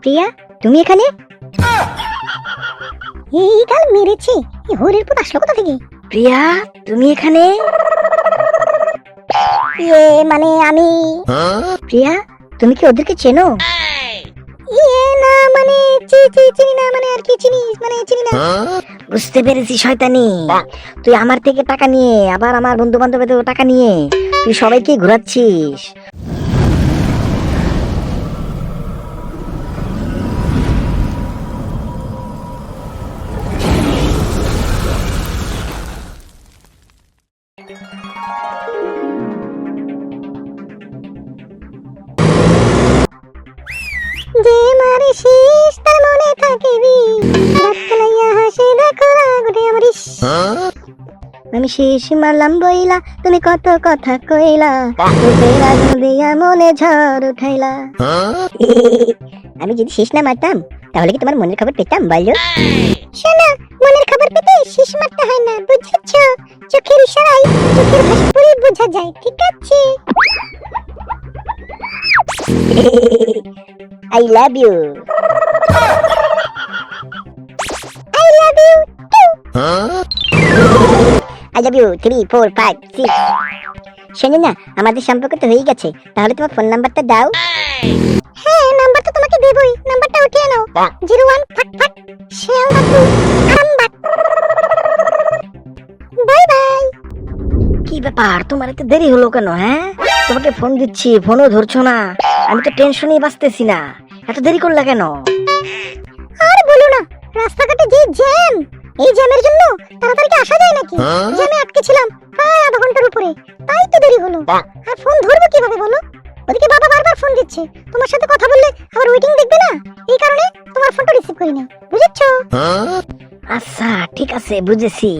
প্রিয়া, তুমি এখানে? এই গাল মেরেছে, এই হোরের পুত আসলো কোথা থেকে? প্রিয়া, তুমি এখানে? মানে আমি। প্রিয়া, তুমি কি ওদেরকে চেনো? না মানে চিনি না, মানে আর কি চিনি না। বুঝতে পেরেছি শয়তানি, তুই আমার থেকে টাকা নিয়ে আবার আমার বন্ধু বান্ধবের টাকা নিয়ে তুই সবাইকে ঘোরাচ্ছিস। যে মারে শীষ তার মনে থাকে হাসে দেখো রাগুটে আমার ইস। আমি শীষ মারলাম বইলা, তুমি কত কথা কইলা, রূপের আগুন দিয়া মনে ঝড় উঠাইলা। আমি যদি শীষ না মারতাম তাহলে কি তোমার মনের খবর পেতাম বলো? শোনো, মনের খবর পেতে শীষ মারতে হয় না, বুঝেছো? চোখের ইশারায় চোখের ভাষা পুরো বোঝা যায়, ঠিক আছে? I love you. I love you too. I love you 3, 4, 5, 6. শোনো না, আমাদের সম্পর্ক তো হয়ে গেছে, তাহলে তোমার ফোন নাম্বারটা দাও। হ্যাঁ, নাম্বার তো তোমাকে দেবই, নাম্বারটা উঠিয়ে নাও। 01 ফাক ফাক শেলবাকু আরামবাক। Bye bye. কি ব্যাপার, তোমার এত দেরি হলো কেন? হ্যাঁ, তোমাকে ফোন দিচ্ছি, ফোনও ধরছো না। আমি তো টেনশনই বাঁচতেছি না, এত দেরি করলা কেন? আর বলো না, রাস্তাঘাটে যে জ্যাম, এই জ্যামের জন্য তাড়াতাড়ি কি আসা যায় নাকি? জ্যামে আটকে ছিলাম প্রায় আধা ঘন্টার উপরে, তাই তো দেরি হলো। আর ফোন ধরবো কিভাবে বলো? ওদিকে বাবা বারবার ফোন দিচ্ছে, তোমার সাথে কথা বললে আবার ওয়েটিং দেখবে না, এই কারণে তোমার ফোনটা রিসিভ করিনি, বুঝেছো? আচ্ছা ঠিক আছে, বুঝেছি,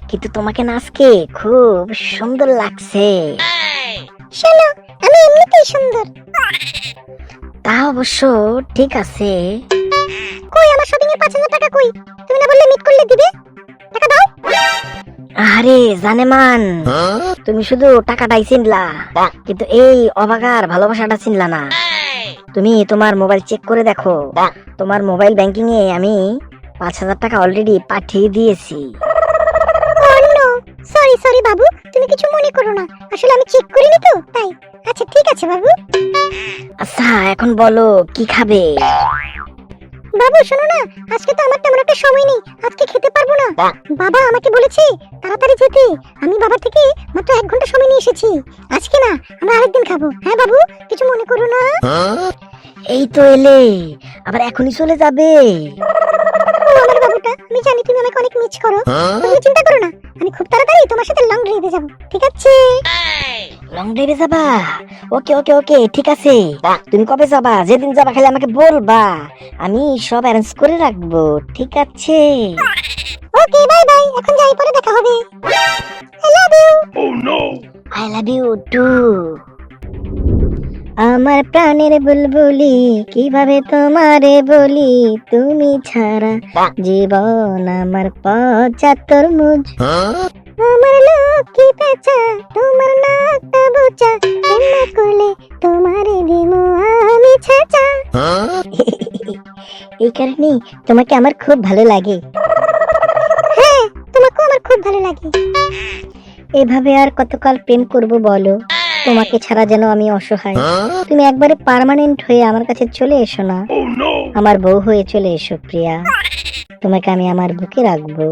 কিন্তু তোমাকে না আজকে খুব সুন্দর লাগছে। শোনো, আমি এমনিতেই সুন্দর। তা অবশ্য ঠিক আছে। কই আমার শপিং এর 5000 টাকা কই? তুমি না বললে মিট করলে দিবে? টাকা দাও। আরে জানেমান, তুমি শুধু টাকাটাই চিনলা, কিন্তু এই অবাগার ভালোবাসাটা চিনলা না। তুমি তোমার মোবাইল চেক করে দেখো, তোমার মোবাইল ব্যাংকিং এ আমি 5000 টাকা অলরেডি পাঠিয়ে দিয়েছি। সরি বাবু, তুমি কিছু মনে করো না, আসলে আমি চেক করিনি তো তাই। আচ্ছা ঠিক আছে বাবু। আচ্ছা এখন বলো কি খাবে? বাবু শোনো না, আজকে তো আমার তেমন একটা সময় নেই, আজকে খেতে পারবো না। বাবা আমাকে বলেছে তাড়াতাড়ি যেতে, আমি বাবার থেকে মাত্র 1 ঘন্টা সময় নিয়ে এসেছি। আজকে না, আমরা আরেকদিন খাবো। হ্যাঁ বাবু, কিছু মনে করো না। এই তো এলে, আবার এখনই চলে যাবে? আমার বাবুটা, আমি জানি তুমি আমাকে অনেক মিস করো, তুমি চিন্তা করো না, আমি খুব তাড়াতাড়ি তোমার সাথে লং ড্রাইভে যাব, ঠিক আছে? লং ড্রাইভে যাবা? ওকে ওকে ওকে, ঠিক আছে। তুমি কবে যাবা? যেদিন যাবা খালি আমাকে বলবা, আমি সব অ্যারেঞ্জ করে রাখবো, ঠিক আছে? ওকে বাই বাই, এখন যাই, পরে দেখা হবে। I love you. Oh no, I love you too. আমার প্রাণের বুলবুলি, কিভাবে তোমারে বলি, তুমি ছাড়া জীবন আমার পচা তরমুজ। আমার লক্ষ্মী পেঁচা, তোমার নাকটা বোচা, এমনা করলে তোমারে দিমু আমি ছেঁচা। এই কারণে তোমাকে আমার খুব ভালো লাগে। হ্যাঁ, তোমাকে আমার খুব ভালো লাগে। এভাবে আর কতকাল প্রেম করব বলো? তোমাকে ছাড়া যেন আমি অসহায়। তুমি একবারে পার্মানেন্ট হয়ে আমার কাছে চলে এসো না, আমার বউ হয়ে চলে এসো প্রিয়া, তোমাকে আমি আমার বুকে রাখবো।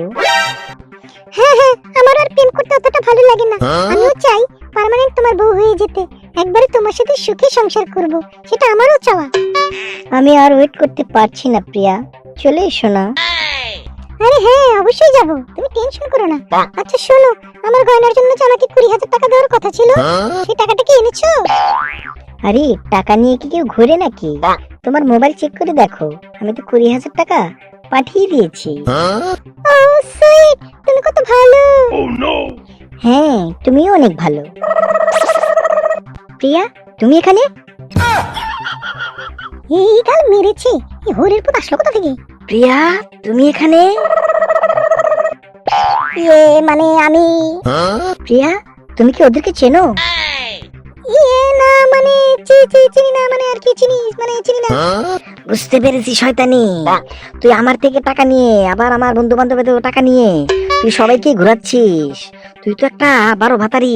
হ্যাঁ হ্যাঁ, আমার আর প্রেম করতে অতটা ভালো লাগে না, আমিও চাই পার্মানেন্ট তোমার বউ হয়ে যেতে, একবারে তোমার সাথে সুখী সংসার করব, সেটা আমারও চাওয়া। আমি আর ওয়েট করতে পারছি না প্রিয়া, চলে এসো না। আরে হ্যাঁ, অবশ্যই যাব, তুমি টেনশন করো না। আচ্ছা শোনো, আমার গয়নার জন্য যে আমাকে 20,000 টাকা দেওয়ার কথা ছিল, সেই টাকাটা কি এনেছো? আরে টাকা নিয়ে কি কেউ ঘুরে নাকি? তোমার মোবাইল চেক করে দেখো, আমি তো 20,000 টাকা পাঠিয়ে দিয়েছি। ও সুইট, তুমি কত ভালো। হ্যাঁ, তুমিও অনেক ভালো। প্রিয়া, তুমি এখানে? এই গাল মেরেছে, এই হোরের পুত আসলো কোথা থেকে? প্রিয়া, তুমি এখানে? মানে আমি। প্রিয়া, তুমি কি ওদেরকে চেনো? না মানে চিনি না মানে আর কি চিনিস মানে চিনি না। বুঝতে পেরেছি শয়তানি, তুই আমার থেকে টাকা নিয়ে আবার আমার বন্ধু বান্ধবের থেকে টাকা নিয়ে তুই সবাইকে ঘোরাচ্ছিস। তুই তো একটা 12 ভাতারি।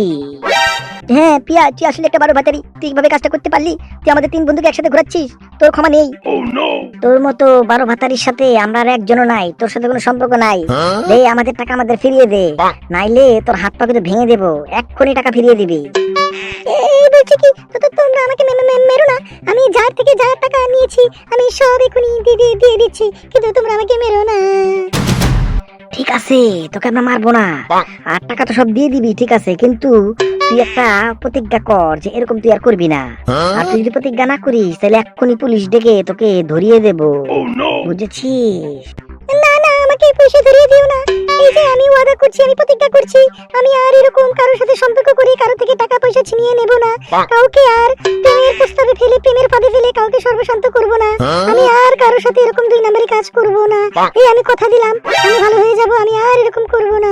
হ্যাঁ পিয়া, তুই আসলে একটা 12 ভাতারি। তুই কিভাবে কাজটা করতে পারলি? তুই আমাদের 3 বন্ধুকে একসাথে ঘোরাচ্ছিস, তোর ক্ষমা নেই। তোর মতো 12 ভাতারির সাথে আমরা আর একজনও নাই, তোর সাথে কোনো সম্পর্ক নাই। দে আমাদের টাকা আমাদের ফিরিয়ে দে, নাইলে তোর হাত পা কিন্তু ভেঙে দেবো। এক্ষুনি টাকা ফিরিয়ে দিবি। এই বলছি কি, তোমরা আমাকে মেরো না। আমি যার থেকে যার টাকা নিয়েছি আমি সব এখনই দিয়ে দিচ্ছি, কিন্তু তোমরা আমাকে মেরো না। ঠিক আছে, তোকে আমরা মারবো না, আর টাকা তো সব দিয়ে দিবি, ঠিক আছে, কিন্তু তুই একটা প্রতিজ্ঞা কর যে এরকম তুই আর করবি না। আর তুই যদি প্রতিজ্ঞা না করিস তাহলে এক্ষুনি পুলিশ ডেকে তোকে ধরিয়ে দেব, বুঝেছিস? না না, আমাকে পয়সা ধরিয়ে দিও না। এই যে আমি ওয়াদা করছি, আমি প্রতিজ্ঞা করছি, আমি আর এরকম কারোর সাথে সম্পর্ক করে কারো থেকে টাকা পয়সা ছিনিয়ে নেব না। কাউকে আর প্রেমের প্রস্তাবে ফেলে, প্রেমের ফাঁদে ফেলে কাউকে সর্বশান্ত করব না। আমি আর কারোর সাথে এরকম 2 নম্বরই কাজ করব না। এই আমি কথা দিলাম, আমি ভালো হয়ে যাব, আমি আর এরকম করব না।